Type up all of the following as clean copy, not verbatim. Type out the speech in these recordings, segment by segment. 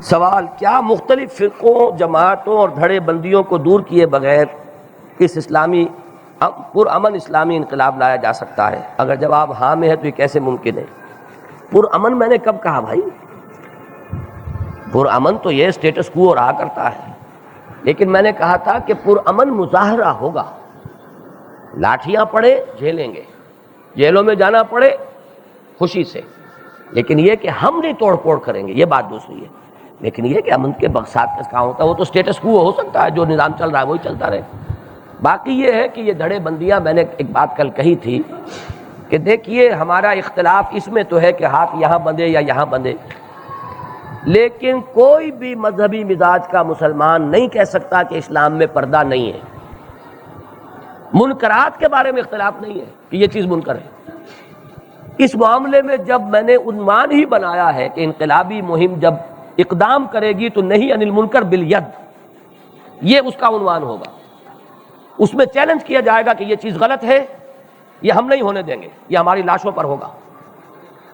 سوال: کیا مختلف فرقوں، جماعتوں اور دھڑے بندیوں کو دور کیے بغیر اس اسلامی پرامن اسلامی انقلاب لایا جا سکتا ہے؟ اگر جواب ہاں میں ہے تو یہ کیسے ممکن ہے؟ پرامن میں نے کب کہا بھائی؟ پرامن تو یہ اسٹیٹس کو رہا کرتا ہے، لیکن میں نے کہا تھا کہ پرامن مظاہرہ ہوگا، لاٹھیاں پڑے جھیلیں گے، جیلوں میں جانا پڑے خوشی سے، لیکن یہ کہ ہم نہیں توڑ پھوڑ کریں گے، یہ بات دوسری ہے۔ لیکن یہ کہ امن کے مقصد کا کہاں ہوتا ہے، وہ تو اسٹیٹس کو ہو سکتا ہے، جو نظام چل رہا ہے وہی چلتا رہے۔ باقی یہ ہے کہ یہ دھڑے بندیاں، میں نے ایک بات کل کہی تھی کہ دیکھیے ہمارا اختلاف اس میں تو ہے کہ ہاتھ یہاں بندھے یا یہاں بندھے، لیکن کوئی بھی مذہبی مزاج کا مسلمان نہیں کہہ سکتا کہ اسلام میں پردہ نہیں ہے۔ منکرات کے بارے میں اختلاف نہیں ہے کہ یہ چیز منکر ہے۔ اس معاملے میں جب میں نے عنوان ہی بنایا ہے کہ انقلابی مہم جب اقدام کرے گی تو نہیں انل منکر بالید، یہ اس کا عنوان ہوگا۔ اس میں چیلنج کیا جائے گا کہ یہ چیز غلط ہے، یہ ہم نہیں ہونے دیں گے، یہ ہماری لاشوں پر ہوگا۔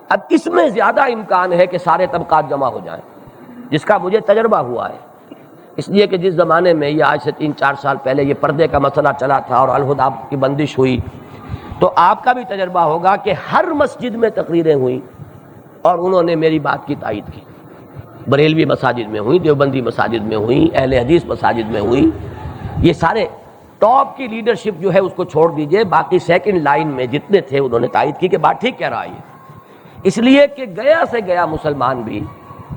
اب اس میں زیادہ امکان ہے کہ سارے طبقات جمع ہو جائیں، جس کا مجھے تجربہ ہوا ہے، اس لیے کہ جس زمانے میں یہ آج سے 3-4 سال پہلے یہ پردے کا مسئلہ چلا تھا اور الہدیٰ کی بندش ہوئی، تو آپ کا بھی تجربہ ہوگا کہ ہر مسجد میں تقریریں ہوئیں اور انہوں نے میری بات کی تائید کی۔ بریلوی مساجد میں ہوئی، دیوبندی مساجد میں ہوئی، اہل حدیث مساجد میں ہوئی، یہ سارے ٹاپ کی لیڈرشپ جو ہے اس کو چھوڑ دیجئے، باقی سیکنڈ لائن میں جتنے تھے انہوں نے تائید کی کہ بات ٹھیک کہہ رہا ہے۔ اس لیے کہ گیا سے گیا مسلمان بھی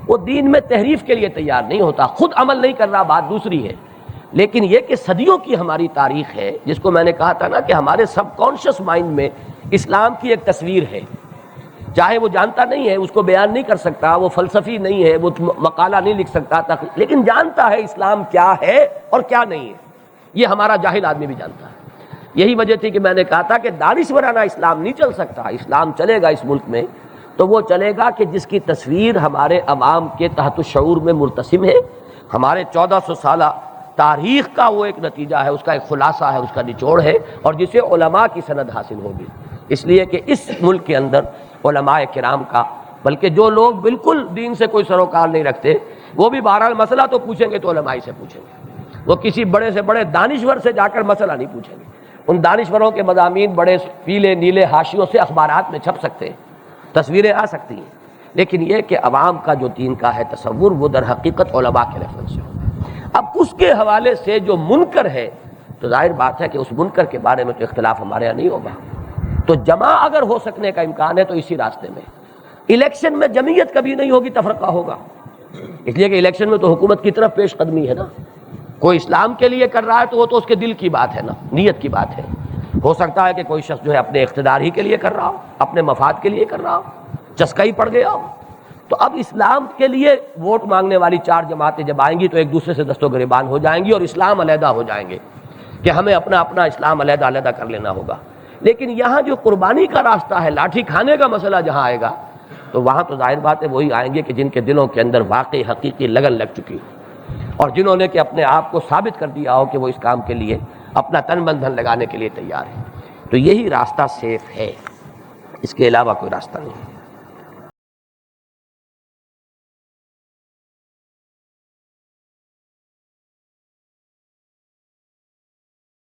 وہ دین میں تحریف کے لیے تیار نہیں ہوتا، خود عمل نہیں کر رہا، بات دوسری ہے، لیکن یہ کہ صدیوں کی ہماری تاریخ ہے، جس کو میں نے کہا تھا نا کہ ہمارے سب کانشس مائنڈ میں اسلام کی ایک تصویر ہے، چاہے وہ جانتا نہیں ہے، اس کو بیان نہیں کر سکتا، وہ فلسفی نہیں ہے، وہ مقالہ نہیں لکھ سکتا، لیکن جانتا ہے اسلام کیا ہے اور کیا نہیں ہے، یہ ہمارا جاہل آدمی بھی جانتا ہے۔ یہی وجہ تھی کہ میں نے کہا تھا کہ دانشورانہ اسلام نہیں چل سکتا، اسلام چلے گا اس ملک میں تو وہ چلے گا کہ جس کی تصویر ہمارے عوام کے تحت الشعور میں مرتسم ہے، ہمارے 1400 سالہ تاریخ کا وہ ایک نتیجہ ہے، اس کا ایک خلاصہ ہے، اس کا نچوڑ ہے، اور جسے علماء کی سند حاصل ہوگی۔ اس لیے کہ اس ملک کے اندر علماء کرام کا، بلکہ جو لوگ بالکل دین سے کوئی سروکار نہیں رکھتے وہ بھی بہرحال مسئلہ تو پوچھیں گے تو علماء سے پوچھیں گے، وہ کسی بڑے سے بڑے دانشور سے جا کر مسئلہ نہیں پوچھیں گے۔ ان دانشوروں کے مضامین بڑے پیلے نیلے حاشیوں سے اخبارات میں چھپ سکتے ہیں، تصویریں آ سکتی ہیں، لیکن یہ کہ عوام کا جو دین کا ہے تصور وہ در حقیقت علماء کے ریفرنس سے ہو۔ اب اس کے حوالے سے جو منکر ہے تو ظاہر بات ہے کہ اس منکر کے بارے میں تو اختلاف ہمارے یہاں نہیں ہوگا، تو جمع اگر ہو سکنے کا امکان ہے تو اسی راستے میں۔ الیکشن میں جمعیت کبھی نہیں ہوگی، تفرقہ ہوگا، اس لیے کہ الیکشن میں تو حکومت کی طرف پیش قدمی ہے نا، کوئی اسلام کے لیے کر رہا ہے تو وہ تو اس کے دل کی بات ہے نا، نیت کی بات ہے۔ ہو سکتا ہے کہ کوئی شخص جو ہے اپنے اقتدار ہی کے لیے کر رہا ہو، اپنے مفاد کے لیے کر رہا ہو، چسکا ہی پڑ گیا ہو۔ تو اب اسلام کے لیے ووٹ مانگنے والی 4 جماعتیں جب آئیں گی تو ایک دوسرے سے دست و گریبان ہو جائیں گی اور اسلام علیحدہ ہو جائیں گے کہ ہمیں اپنا اپنا اسلام علیحدہ علیحدہ کر لینا ہوگا۔ لیکن یہاں جو قربانی کا راستہ ہے، لاٹھی کھانے کا مسئلہ جہاں آئے گا تو وہاں تو ظاہر بات ہے وہی آئیں گے کہ جن کے دلوں کے اندر واقعی حقیقی لگن لگ چکی ہو، اور جنہوں نے کہ اپنے آپ کو ثابت کر دیا ہو کہ وہ اس کام کے لیے اپنا تن من دھن لگانے کے لیے تیار ہے۔ تو یہی راستہ سیف ہے، اس کے علاوہ کوئی راستہ نہیں ہے۔